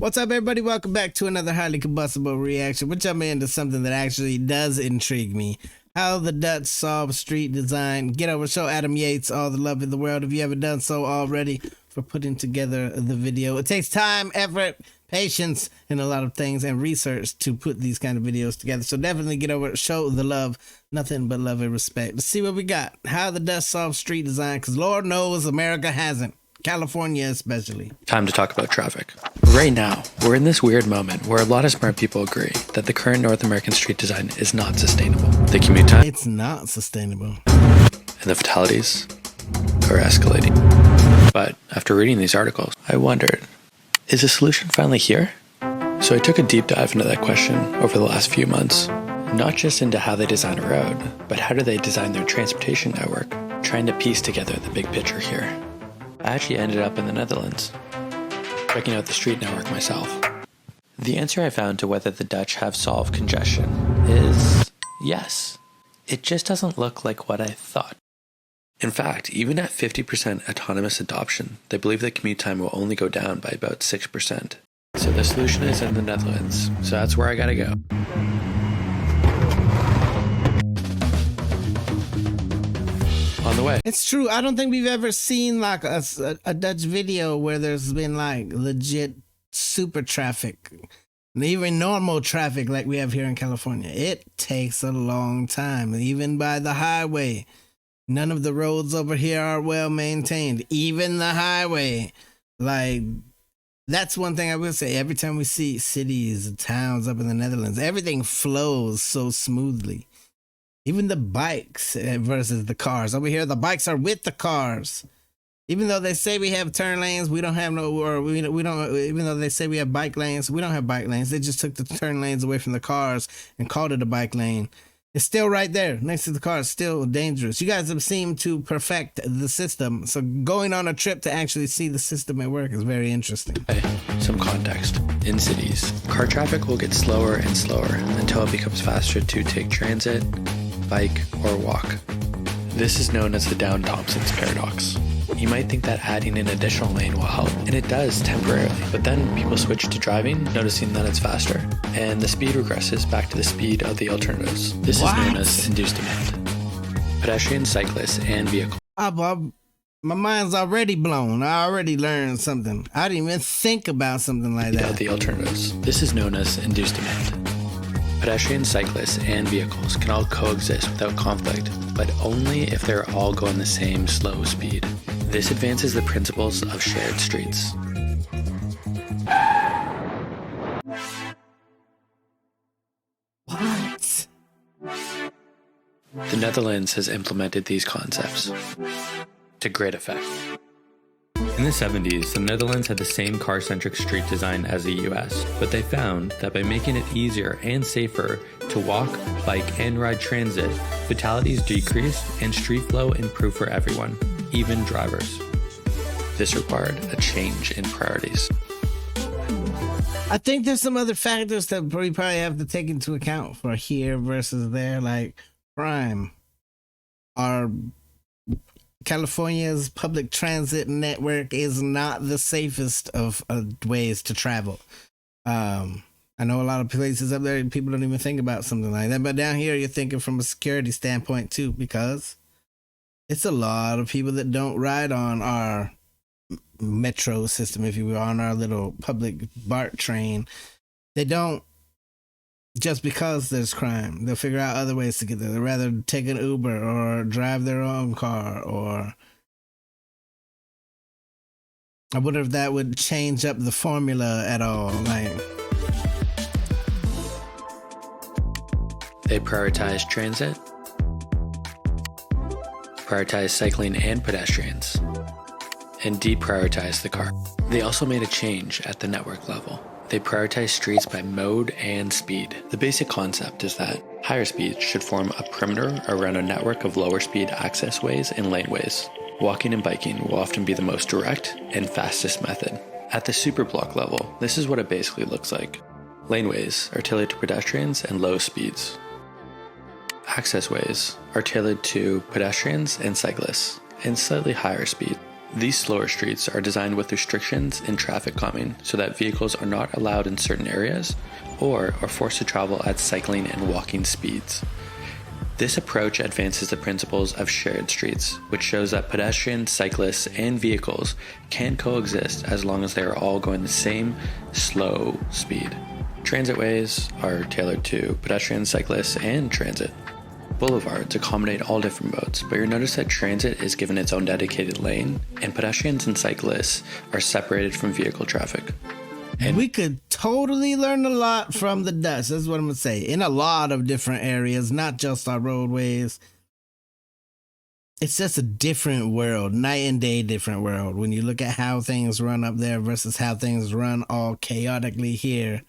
What's up, everybody? Welcome back to another highly combustible reaction. We're jumping into something that actually does intrigue me. How the Dutch solve street design. Get over, show Adam Yates all the love in the world if you haven't done so already for putting together the video. It takes time, effort, patience, and a lot of things and research to put these kind of videos together. So definitely get over, show the love, nothing but love and respect. Let's see what we got. How the Dutch solve street design, because Lord knows America hasn't. California especially. Time to talk about traffic. Right now, we're in this weird moment where a lot of smart people agree that the current North American street design is not sustainable. The commute time, it's not sustainable. And the fatalities are escalating. But after reading these articles, I wondered, is a solution finally here? So I took a deep dive into that question over the last few months. Not just into how they design a road, but how do they design their transportation network, trying to piece together the big picture here. I actually ended up in the Netherlands, checking out the street network myself. The answer I found to whether the Dutch have solved congestion is yes. It just doesn't look like what I thought. In fact, even at 50% autonomous adoption, they believe that commute time will only go down by about 6%. So the solution is in the Netherlands, so that's where I gotta go. On the way. It's true. I don't think we've ever seen like a Dutch video where there's been like legit super traffic, and even normal traffic like we have here in California. It takes a long time, even by the highway. None of the roads over here are well maintained, even the highway. Like, that's one thing I will say. Every time we see cities, towns up in the Netherlands, everything flows so smoothly. Even the bikes versus the cars. Over here, the bikes are with the cars. Even though they say we have turn lanes, we don't have no, or we don't, even though they say we have bike lanes, we don't have bike lanes. They just took the turn lanes away from the cars and called it a bike lane. It's still right there next to the car. It's still dangerous. You guys have seemed to perfect the system. So going on a trip to actually see the system at work is very interesting. Hey, some context. In cities, car traffic will get slower and slower until it becomes faster to take transit, bike, or walk. This is known as the down Thompsons paradox. You might think that adding an additional lane will help, and it does temporarily, but then people switch to driving, noticing that it's faster, and the speed regresses back to the speed of the alternatives. This is known as induced demand. Pedestrians, cyclists, and vehicles. My mind's already blown. I already learned something. I didn't even think about something like that. The alternatives. This is known as induced demand. Pedestrians, cyclists, and vehicles can all coexist without conflict, but only if they're all going the same slow speed. This advances the principles of shared streets. What? The Netherlands has implemented these concepts to great effect. In the 70s, the Netherlands had the same car-centric street design as the US, but they found that by making it easier and safer to walk, bike, and ride transit, fatalities decreased and street flow improved for everyone, even drivers. This required a change in priorities. I think there's some other factors that we probably have to take into account for here versus there, like crime. Our California's public transit network is not the safest of ways to travel. I know a lot of places up there, people don't even think about something like that. But down here, you're thinking from a security standpoint too, because it's a lot of people that don't ride on our metro system, if you will, on our little public BART train. They don't, just because there's crime. They'll figure out other ways to get there. They'd rather take an Uber or drive their own car, or I wonder if that would change up the formula at all. Like, they prioritize transit, prioritize cycling and pedestrians, and deprioritize the car. They also made a change at the network level. They prioritize streets by mode and speed. The basic concept is that higher speeds should form a perimeter around a network of lower speed access ways and laneways. Walking and biking will often be the most direct and fastest method. At the superblock level, this is what it basically looks like. Laneways are tailored to pedestrians and low speeds. Access ways are tailored to pedestrians and cyclists and slightly higher speed. These slower streets are designed with restrictions in traffic calming so that vehicles are not allowed in certain areas or are forced to travel at cycling and walking speeds. This approach advances the principles of shared streets, which shows that pedestrians, cyclists, and vehicles can coexist as long as they are all going the same slow speed. Transitways are tailored to pedestrians, cyclists, and transit. Boulevards accommodate all different modes, but you'll notice that transit is given its own dedicated lane, and pedestrians and cyclists are separated from vehicle traffic. And we could totally learn a lot from the Dutch. That's what I'm going to say. In a lot of different areas, not just our roadways. It's just a different world, night and day different world. When you look at how things run up there versus how things run all chaotically here.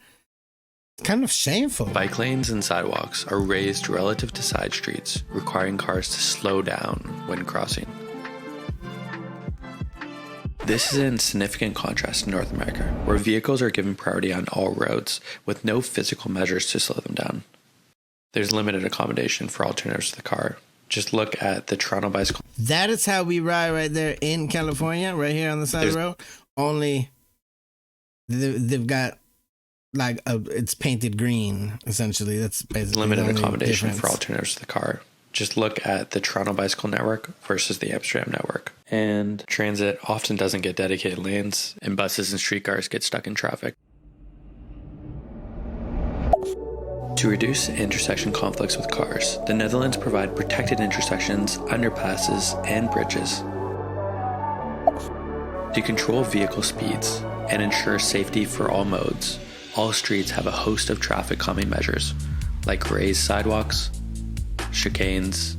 It's kind of shameful. Bike lanes and sidewalks are raised relative to side streets, requiring cars to slow down when crossing. This is in significant contrast to North America, where vehicles are given priority on all roads with no physical measures to slow them down. There's limited accommodation for alternatives to the car. Just look at the Toronto bicycle. That is how we ride right there in California, right here on the side of the road. Only they've got like it's painted green, essentially. That's basically limited the accommodation difference for alternatives to the car. Just look at the Toronto Bicycle Network versus the Amsterdam Network. And transit often doesn't get dedicated lanes, and buses and streetcars get stuck in traffic. To reduce intersection conflicts with cars, the Netherlands provide protected intersections, underpasses, and bridges. To control vehicle speeds and ensure safety for all modes, all streets have a host of traffic calming measures, like raised sidewalks, chicanes,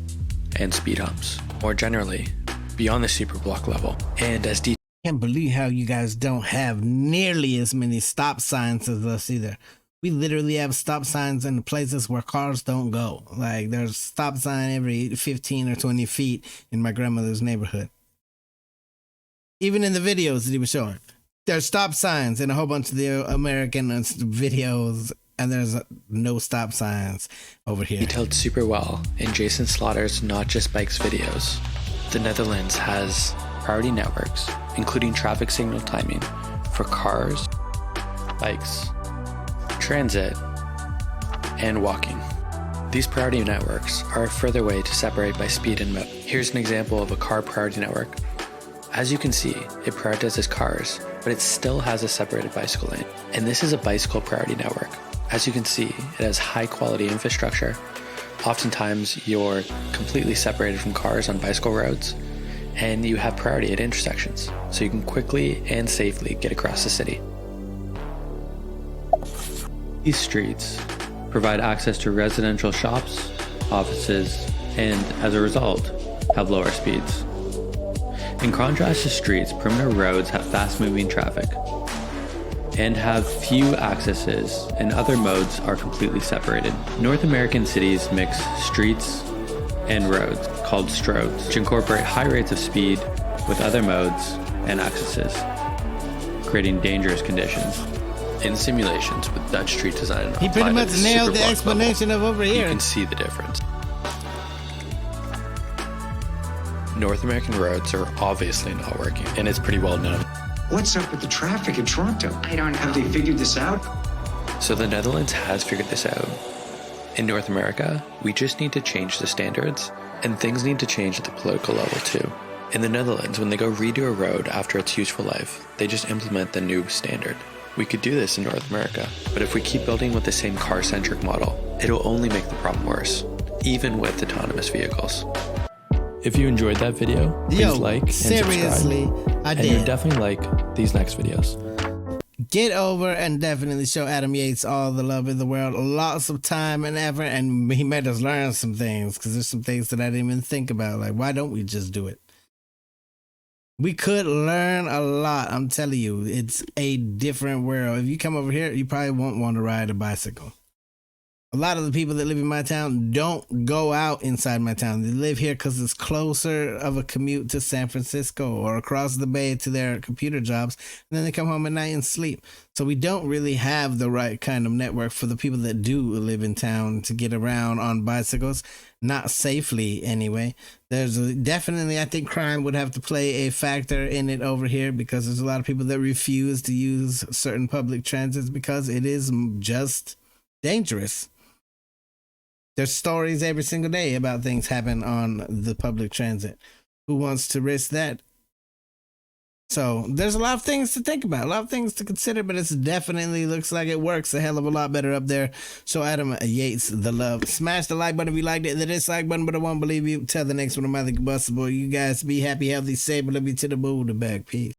and speed humps. More generally, beyond the superblock level, and as I can't believe how you guys don't have nearly as many stop signs as us either. We literally have stop signs in the places where cars don't go. Like there's stop sign every 15 or 20 feet in my grandmother's neighborhood. Even in the videos that he was showing, there's stop signs in a whole bunch of the American videos, and there's no stop signs over here. Detailed super well in Jason Slaughter's Not Just Bikes videos. The Netherlands has priority networks, including traffic signal timing for cars, bikes, transit, and walking. These priority networks are a further way to separate by speed and mode. Here's an example of a car priority network. As you can see, it prioritizes cars, but it still has a separated bicycle lane. And this is a bicycle priority network. As you can see, it has high quality infrastructure. Oftentimes, you're completely separated from cars on bicycle roads, and you have priority at intersections, so you can quickly and safely get across the city. These streets provide access to residential shops, offices, and as a result, have lower speeds. In contrast to streets, perimeter roads have fast-moving traffic and have few accesses, and other modes are completely separated. North American cities mix streets and roads, called stroads, which incorporate high rates of speed with other modes and accesses, creating dangerous conditions. In simulations with Dutch street design, he pretty much nailed the explanation of over here. You can see the difference. North American roads are obviously not working, and it's pretty well known. What's up with the traffic in Toronto? I don't know. Have they figured this out? So the Netherlands has figured this out. In North America, we just need to change the standards, and things need to change at the political level too. In the Netherlands, when they go redo a road after its useful life, they just implement the new standard. We could do this in North America, but if we keep building with the same car-centric model, it'll only make the problem worse, even with autonomous vehicles. If you enjoyed that video, please like and seriously, subscribe. I did. And you'll definitely like these next videos. Get over and definitely show Adam Yates all the love in the world, lots of time and effort, and he made us learn some things, because there's some things that I didn't even think about. Like, why don't we just do it? We could learn a lot. I'm telling you, it's a different world. If you come over here, you probably won't want to ride a bicycle. A lot of the people that live in my town don't go out inside my town. They live here because it's closer of a commute to San Francisco or across the bay to their computer jobs. And then they come home at night and sleep. So we don't really have the right kind of network for the people that do live in town to get around on bicycles. Not safely, anyway. Definitely, I think crime would have to play a factor in it over here, because there's a lot of people that refuse to use certain public transits because it is just dangerous. There's stories every single day about things happen on the public transit. Who wants to risk that? So there's a lot of things to think about, a lot of things to consider, but it definitely looks like it works a hell of a lot better up there. So Adam Yates, the love. Smash the like button if you liked it, the dislike button, but I won't believe you. Tell the next one about the Combustible. You guys be happy, healthy, safe, love you to the moon, the back. Peace.